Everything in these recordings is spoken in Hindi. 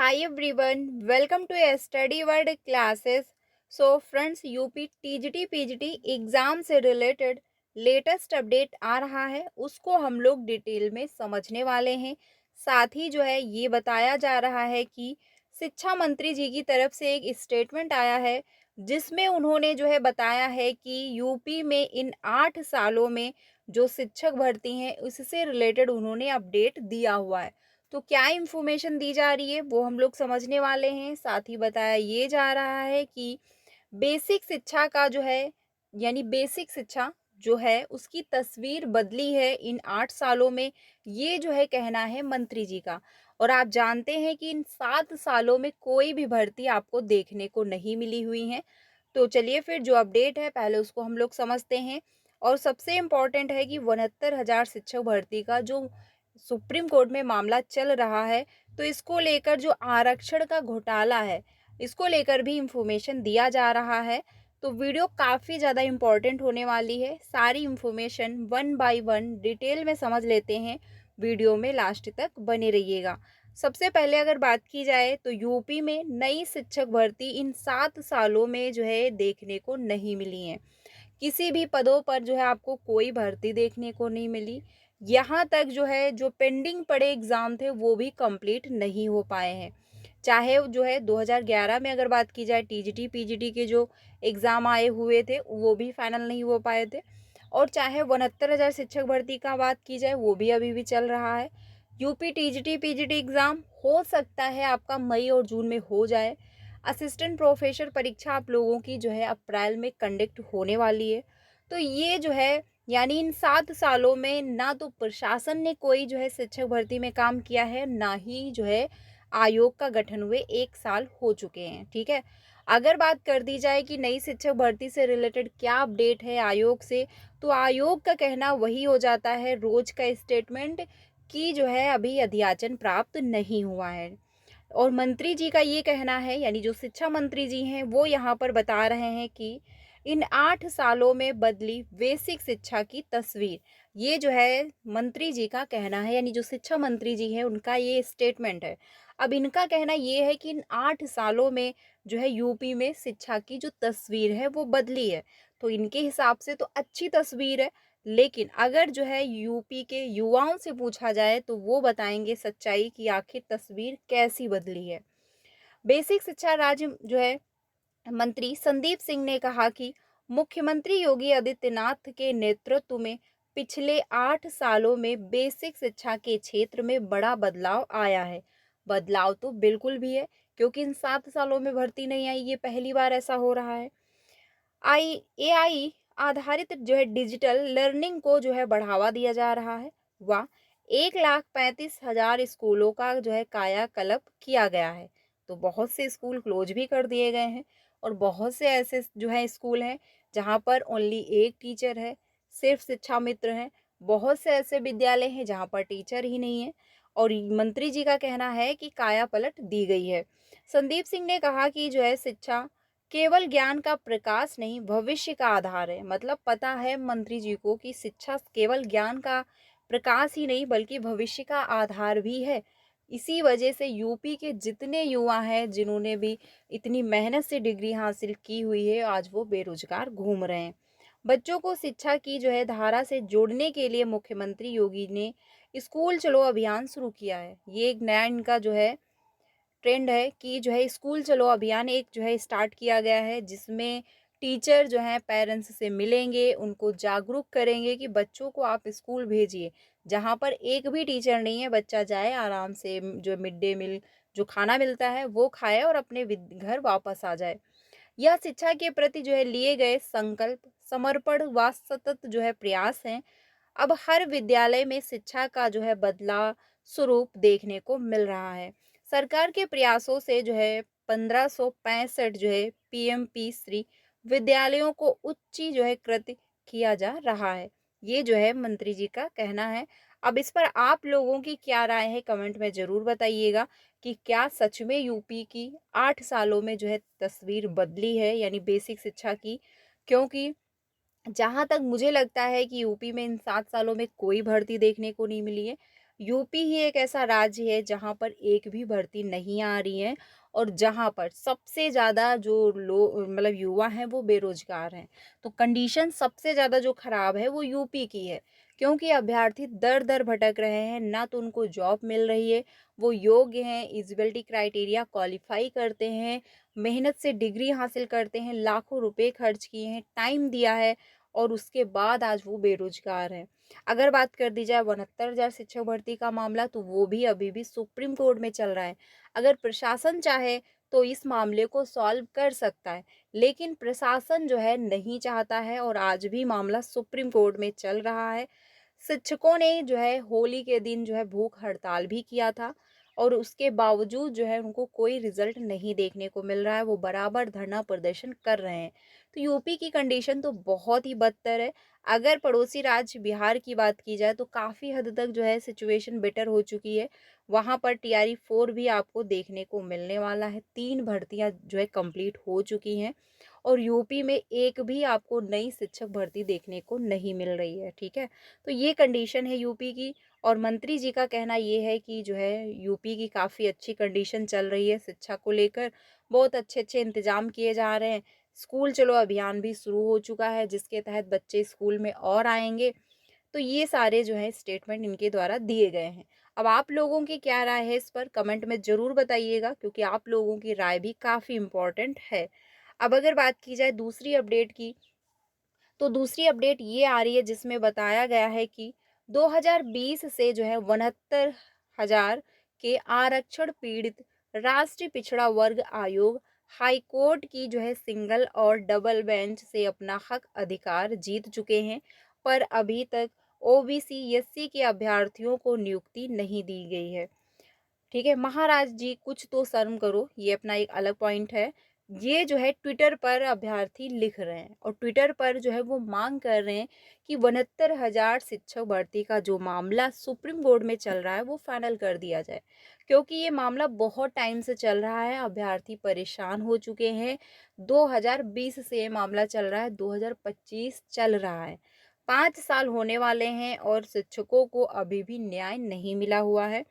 Hi everyone, welcome to a study world classes. So friends, UP TGT PGT exam से रिलेटेड लेटेस्ट अपडेट आ रहा है, उसको हम लोग डिटेल में समझने वाले हैं। साथ ही जो है ये बताया जा रहा है कि शिक्षा मंत्री जी की तरफ से एक स्टेटमेंट आया है, जिसमें उन्होंने जो है बताया है कि यूपी में इन 8 सालों में जो शिक्षक भर्ती हैं उससे रिलेटेड उन्होंने अपडेट दिया हुआ है। तो क्या इन्फॉर्मेशन दी जा रही है वो हम लोग समझने वाले हैं। साथ ही बताया ये जा रहा है कि बेसिक शिक्षा का जो है यानी बेसिक शिक्षा जो है उसकी तस्वीर बदली है इन 8 सालों में। ये जो है कहना है मंत्री जी का। और आप जानते हैं कि इन 7 सालों में कोई भी भर्ती आपको देखने को नहीं मिली हुई है। तो चलिए फिर जो अपडेट है पहले उसको हम लोग समझते हैं। और सबसे इम्पोर्टेंट है कि 69,000 शिक्षक भर्ती का जो सुप्रीम कोर्ट में मामला चल रहा है, तो इसको लेकर जो आरक्षण का घोटाला है, इसको लेकर भी इंफॉर्मेशन दिया जा रहा है। तो वीडियो काफ़ी ज़्यादा इम्पोर्टेंट होने वाली है। सारी information one by one detail में समझ लेते हैं। वीडियो में लास्ट तक बने रहिएगा। सबसे पहले अगर बात की जाए तो यूपी में नई शिक्षक भर्ती इन 7 सालों में जो है देखने को नहीं मिली है। किसी भी पदों पर जो है आपको कोई भर्ती देखने को नहीं मिली। यहाँ तक जो है जो पेंडिंग पड़े एग्ज़ाम थे वो भी कंप्लीट नहीं हो पाए हैं। चाहे जो है 2011 में अगर बात की जाए टीजीटी पीजीटी के जो एग्ज़ाम आए हुए थे वो भी फाइनल नहीं हो पाए थे। और चाहे 69,000 शिक्षक भर्ती का बात की जाए वो भी अभी भी चल रहा है। यूपी टीजीटी पीजीटी एग्ज़ाम हो सकता है आपका मई और जून में हो जाए। असिस्टेंट प्रोफेसर परीक्षा आप लोगों की जो है अप्रैल में कंडक्ट होने वाली है। तो ये जो है यानी इन 7 सालों में ना तो प्रशासन ने कोई जो है शिक्षक भर्ती में काम किया है, ना ही जो है आयोग का गठन हुए 1 साल हो चुके हैं। ठीक है। अगर बात कर दी जाए कि नई शिक्षक भर्ती से रिलेटेड क्या अपडेट है आयोग से, तो आयोग का कहना वही हो जाता है रोज का स्टेटमेंट कि जो है अभी अध्याचन प्राप्त नहीं हुआ है। और मंत्री जी का ये कहना है यानी जो शिक्षा मंत्री जी हैं वो यहाँ पर बता रहे हैं कि इन 8 सालों में बदली बेसिक शिक्षा की तस्वीर। ये जो है मंत्री जी का कहना है यानी जो शिक्षा मंत्री जी हैं उनका ये स्टेटमेंट है। अब इनका कहना ये है कि इन 8 सालों में जो है यूपी में शिक्षा की जो तस्वीर है वो बदली है। तो इनके हिसाब से तो अच्छी तस्वीर है। लेकिन अगर जो है यूपी के युवाओं से पूछा जाए तो वो बताएंगे सच्चाई कि आखिर तस्वीर कैसी बदली है। बेसिक शिक्षा राज्य जो है मंत्री संदीप सिंह ने कहा कि मुख्यमंत्री योगी आदित्यनाथ के नेतृत्व में पिछले 8 सालों में बेसिक शिक्षा के क्षेत्र में बड़ा बदलाव आया है। बदलाव तो बिल्कुल भी है, क्योंकि इन 7 सालों में भर्ती नहीं आई, ये पहली बार ऐसा हो रहा है। एआई आधारित जो है डिजिटल लर्निंग को जो है बढ़ावा दिया जा रहा है। वाह। 1,35,000 स्कूलों का जो है कायाकल्प किया गया है। तो बहुत से स्कूल क्लोज भी कर दिए गए हैं। और बहुत से ऐसे जो है स्कूल हैं जहाँ पर ओनली एक टीचर है, सिर्फ शिक्षा मित्र हैं। बहुत से ऐसे विद्यालय हैं जहाँ पर टीचर ही नहीं है। और मंत्री जी का कहना है कि काया पलट दी गई है। संदीप सिंह ने कहा कि जो है शिक्षा केवल ज्ञान का प्रकाश नहीं, भविष्य का आधार है। मतलब पता है मंत्री जी को कि शिक्षा केवल ज्ञान का प्रकाश ही नहीं बल्कि भविष्य का आधार भी है। इसी वजह से यूपी के जितने युवा हैं जिन्होंने भी इतनी मेहनत से डिग्री हासिल की हुई है, आज वो बेरोजगार घूम रहे हैं। बच्चों को शिक्षा की जो है धारा से जोड़ने के लिए मुख्यमंत्री योगी ने स्कूल चलो अभियान शुरू किया है। ये एक नया इनका जो है ट्रेंड है कि जो है स्कूल चलो अभियान एक जो है स्टार्ट किया गया है, जिसमें टीचर जो हैं पेरेंट्स से मिलेंगे, उनको जागरूक करेंगे कि बच्चों को आप स्कूल भेजिए। जहाँ पर एक भी टीचर नहीं है, बच्चा जाए आराम से, जो मिड डे मील जो खाना मिलता है वो खाए और अपने घर वापस आ जाए। यह शिक्षा के प्रति जो है लिए गए संकल्प, समर्पण व सतत जो है प्रयास हैं। अब हर विद्यालय में शिक्षा का जो है बदला स्वरूप देखने को मिल रहा है। सरकार के प्रयासों से जो है 1565 जो है पीएमपी श्री विद्यालयों को उच्च जो है कृत किया जा रहा है। ये जो है मंत्री जी का कहना है। अब इस पर आप लोगों की क्या राय है कमेंट में ज़रूर बताइएगा कि क्या सच में यूपी की 8 सालों में जो है तस्वीर बदली है यानी बेसिक शिक्षा की। क्योंकि जहाँ तक मुझे लगता है कि यूपी में इन 7 सालों में कोई भर्ती देखने को नहीं मिली है। यूपी ही एक ऐसा राज्य है जहाँ पर एक भी भर्ती नहीं आ रही है और जहाँ पर सबसे ज़्यादा जो लोग मतलब युवा हैं वो बेरोजगार हैं। तो कंडीशन सबसे ज़्यादा जो खराब है वो यूपी की है, क्योंकि अभ्यर्थी दर-दर भटक रहे हैं, ना तो उनको जॉब मिल रही है, वो योग्य हैं, एलिजिबिलिटी क्राइटेरिया क्वालिफाई करते हैं, मेहनत से डिग्री हासिल करते हैं, लाखों रुपए खर्च किए हैं, टाइम दिया है और उसके बाद आज वो बेरोजगार हैं। अगर बात कर दी जाए 69,000 शिक्षक भर्ती का मामला, तो वो भी अभी भी सुप्रीम कोर्ट में चल रहा है। अगर प्रशासन चाहे तो इस मामले को सॉल्व कर सकता है, लेकिन प्रशासन जो है नहीं चाहता है और आज भी मामला सुप्रीम कोर्ट में चल रहा है। शिक्षकों ने जो है होली के दिन जो है भूख हड़ताल भी किया था और उसके बावजूद जो है उनको कोई रिजल्ट नहीं देखने को मिल रहा है, वो बराबर धरना प्रदर्शन कर रहे हैं। तो यूपी की कंडीशन तो बहुत ही बदतर है। अगर पड़ोसी राज्य बिहार की बात की जाए तो काफ़ी हद तक जो है सिचुएशन बेटर हो चुकी है। वहाँ पर टीआरई 4 भी आपको देखने को मिलने वाला है। 3 भर्तियाँ जो है कंप्लीट हो चुकी हैं और यूपी में एक भी आपको नई शिक्षक भर्ती देखने को नहीं मिल रही है, ठीक है? तो ये कंडीशन है यूपी की और मंत्री जी का कहना ये है कि जो है यूपी की काफ़ी अच्छी कंडीशन चल रही है शिक्षा को लेकर, बहुत अच्छे-अच्छे इंतज़ाम किए जा रहे हैं। स्कूल चलो अभियान भी शुरू हो चुका है जिसके तहत बच्चे स्कूल में और आएँगे। तो ये सारे जो है स्टेटमेंट इनके द्वारा दिए गए हैं। अब आप लोगों की क्या राय है इस पर कमेंट में ज़रूर बताइएगा, क्योंकि आप लोगों की राय भी काफ़ी इम्पोर्टेंट है। अब अगर बात की जाए दूसरी अपडेट की, तो दूसरी अपडेट ये आ रही है जिसमें बताया गया है कि 2020 से जो है 69,000 के आरक्षण पीड़ित राष्ट्रीय पिछड़ा वर्ग आयोग हाई कोर्ट की जो है सिंगल और डबल बेंच से अपना हक अधिकार जीत चुके हैं, पर अभी तक ओबीसी एससी के अभ्यर्थियों को नियुक्ति नहीं दी गई है। ठीक है, महाराज जी कुछ तो शर्म करो, ये अपना एक अलग पॉइंट है। ये जो है ट्विटर पर अभ्यर्थी लिख रहे हैं और ट्विटर पर जो है वो मांग कर रहे हैं कि 69,000 शिक्षक भर्ती का जो मामला सुप्रीम कोर्ट में चल रहा है वो फाइनल कर दिया जाए, क्योंकि ये मामला बहुत टाइम से चल रहा है, अभ्यर्थी परेशान हो चुके हैं। 2020 से ये मामला चल रहा है, 2025 चल रहा है, 5 साल होने वाले हैं और शिक्षकों को अभी भी न्याय नहीं मिला हुआ है।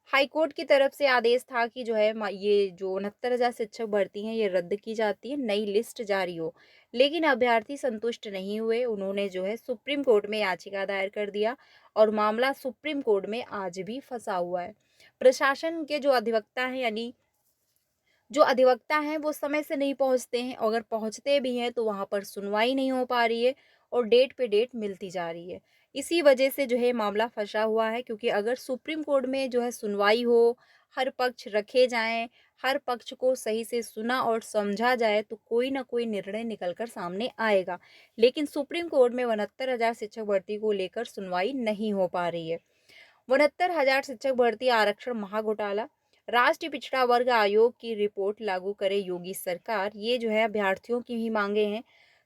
हाईकोर्ट की तरफ से आदेश था कि जो है ये जो 69,000 शिक्षक भर्ती हैं ये रद्द की जाती है, नई लिस्ट जारी हो। लेकिन अभ्यर्थी संतुष्ट नहीं हुए, उन्होंने जो है सुप्रीम कोर्ट में याचिका दायर कर दिया और मामला सुप्रीम कोर्ट में आज भी फंसा हुआ है। प्रशासन के जो अधिवक्ता हैं यानी जो अधिवक्ता हैं वो समय से नहीं पहुँचते हैं, अगर पहुँचते भी हैं तो वहाँ पर सुनवाई नहीं हो पा रही है और डेट पे डेट मिलती जा रही है। इसी वजह से जो है मामला फँसा हुआ है, क्योंकि अगर सुप्रीम कोर्ट में जो है सुनवाई हो, हर पक्ष रखे जाएँ, हर पक्ष को सही से सुना और समझा जाए तो कोई न कोई निर्णय निकल कर सामने आएगा। लेकिन सुप्रीम कोर्ट में 69,000 शिक्षक भर्ती को लेकर सुनवाई नहीं हो पा रही है। 69,000 शिक्षक भर्ती आरक्षण महाघोटाला, राष्ट्रीय पिछड़ा वर्ग आयोग की रिपोर्ट लागू करे योगी सरकार, ये जो है अभ्यर्थियों की ही मांगे हैं।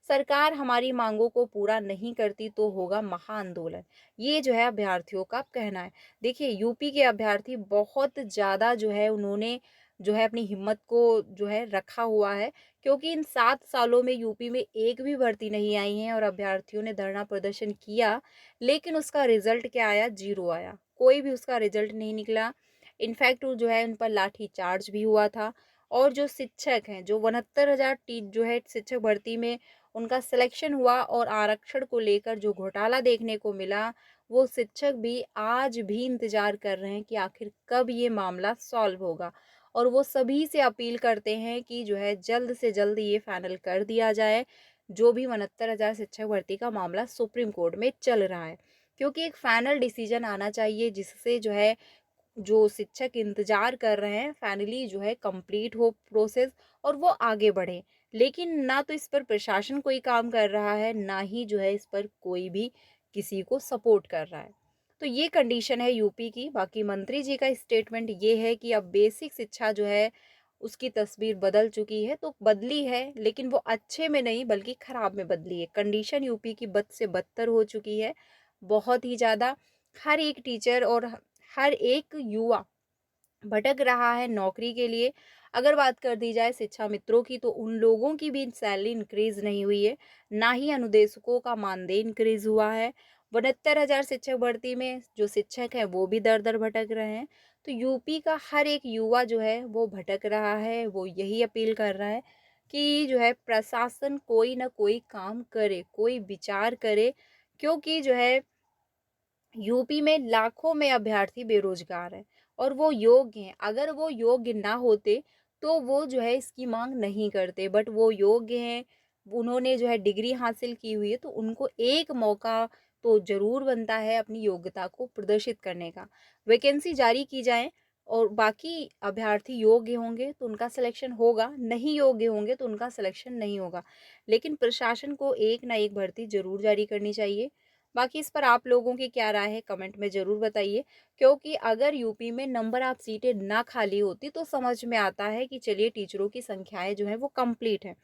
सरकार हमारी मांगों को पूरा नहीं करती तो होगा महाआंदोलन, ये जो है अभ्यर्थियों का कहना है। देखिए यूपी के अभ्यर्थी बहुत ज़्यादा जो है उन्होंने जो है अपनी हिम्मत को जो है रखा हुआ है, क्योंकि इन 7 सालों में यूपी में एक भी भर्ती नहीं आई है और अभ्यर्थियों ने धरना प्रदर्शन किया, लेकिन उसका रिजल्ट क्या आया? जीरो आया, कोई भी उसका रिजल्ट नहीं निकला। इनफैक्ट वो जो है उन पर लाठी चार्ज भी हुआ था और जो शिक्षक हैं जो 69,000 जो है शिक्षक भर्ती में उनका सिलेक्शन हुआ और आरक्षण को लेकर जो घोटाला देखने को मिला, वो शिक्षक भी आज भी इंतजार कर रहे हैं कि आखिर कब ये मामला सॉल्व होगा और वो सभी से अपील करते हैं कि जो है जल्द से जल्द ये फाइनल कर दिया जाए, जो भी 69,000 शिक्षक भर्ती का मामला सुप्रीम कोर्ट में चल रहा है, क्योंकि एक फाइनल डिसीजन आना चाहिए जिससे जो है जो शिक्षक इंतजार कर रहे हैं फाइनली जो है कंप्लीट हो प्रोसेस और वो आगे बढ़े। लेकिन ना तो इस पर प्रशासन कोई काम कर रहा है, ना ही जो है इस पर कोई भी किसी को सपोर्ट कर रहा है। तो ये कंडीशन है यूपी की। बाकी मंत्री जी का स्टेटमेंट ये है कि अब बेसिक शिक्षा जो है उसकी तस्वीर बदल चुकी है, तो बदली है लेकिन वो अच्छे में नहीं बल्कि खराब में बदली है। कंडीशन यूपी की बद से बदतर हो चुकी है, बहुत ही ज़्यादा। हर एक टीचर और हर एक युवा भटक रहा है नौकरी के लिए। अगर बात कर दी जाए शिक्षा मित्रों की तो उन लोगों की भी सैलरी इंक्रीज़ नहीं हुई है, ना ही अनुदेशकों का मानदेय इंक्रीज़ हुआ है। 69,000 शिक्षक भर्ती में जो शिक्षक हैं वो भी दर-दर भटक रहे हैं। तो यूपी का हर एक युवा जो है वो भटक रहा है, वो यही अपील कर रहा है कि जो है प्रशासन कोई न कोई काम करे, कोई विचार करे, क्योंकि जो है यूपी में लाखों में अभ्यर्थी बेरोजगार हैं और वो योग्य हैं। अगर वो योग्य ना होते तो वो जो है इसकी मांग नहीं करते, बट वो योग्य हैं, उन्होंने जो है डिग्री हासिल की हुई है, तो उनको एक मौका तो ज़रूर बनता है अपनी योग्यता को प्रदर्शित करने का। वैकेंसी जारी की जाए और बाकी अभ्यर्थी योग्य होंगे तो उनका सिलेक्शन होगा, नहीं योग्य होंगे तो उनका सिलेक्शन नहीं होगा। लेकिन प्रशासन को एक ना एक भर्ती ज़रूर जारी करनी चाहिए। बाकी इस पर आप लोगों की क्या राय है कमेंट में ज़रूर बताइए, क्योंकि अगर यूपी में नंबर ऑफ सीटें ना खाली होती तो समझ में आता है कि चलिए टीचरों की संख्याएं जो है वो कंप्लीट हैं।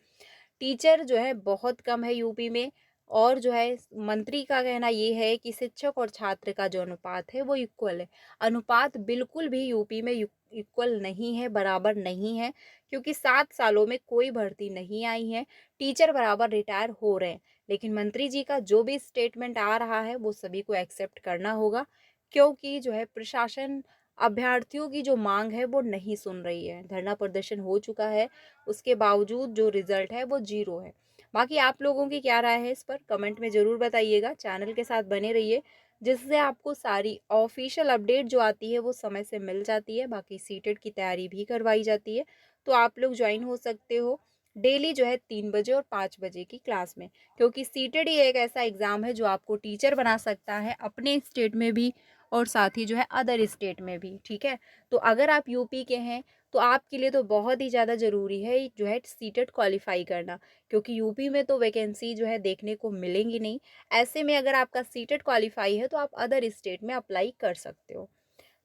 टीचर जो है बहुत कम है यूपी में, और जो है मंत्री का कहना ये है कि शिक्षक और छात्र का जो अनुपात है वो इक्वल है। अनुपात बिल्कुल भी यूपी में इक्वल नहीं है, बराबर नहीं है, क्योंकि 7 सालों में कोई भर्ती नहीं आई है। टीचर बराबर रिटायर हो रहे हैं, लेकिन मंत्री जी का जो भी स्टेटमेंट आ रहा है वो सभी को एक्सेप्ट करना होगा, क्योंकि जो है प्रशासन अभ्यर्थियों की जो मांग है वो नहीं सुन रही है। धरना प्रदर्शन हो चुका है, उसके बावजूद जो रिजल्ट है वो 0 है। बाकी आप लोगों की क्या राय है इस पर कमेंट में ज़रूर बताइएगा। चैनल के साथ बने रहिए, जिससे आपको सारी ऑफिशियल अपडेट जो आती है वो समय से मिल जाती है। बाकी सीटेट की तैयारी भी करवाई जाती है, तो आप लोग ज्वाइन हो सकते हो डेली जो है 3 बजे और 5 बजे की क्लास में, क्योंकि सीटेट ही एक ऐसा एग्ज़ाम है जो आपको टीचर बना सकता है अपने स्टेट में भी और साथ ही जो है अदर स्टेट में भी, ठीक है। तो अगर आप यूपी के हैं तो आपके लिए तो बहुत ही ज़्यादा ज़रूरी है जो है सीटेट क्वालिफाई करना, क्योंकि यूपी में तो वैकेंसी जो है देखने को मिलेंगी नहीं। ऐसे में अगर आपका सीटेट क्वालिफाई है तो आप अदर स्टेट में अप्लाई कर सकते हो।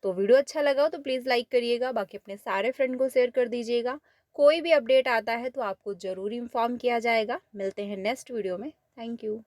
तो वीडियो अच्छा लगा हो तो प्लीज़ लाइक करिएगा, बाकी अपने सारे फ्रेंड को शेयर कर दीजिएगा। कोई भी अपडेट आता है तो आपको ज़रूर इन्फॉर्म किया जाएगा। मिलते हैं नेक्स्ट वीडियो में। Thank you.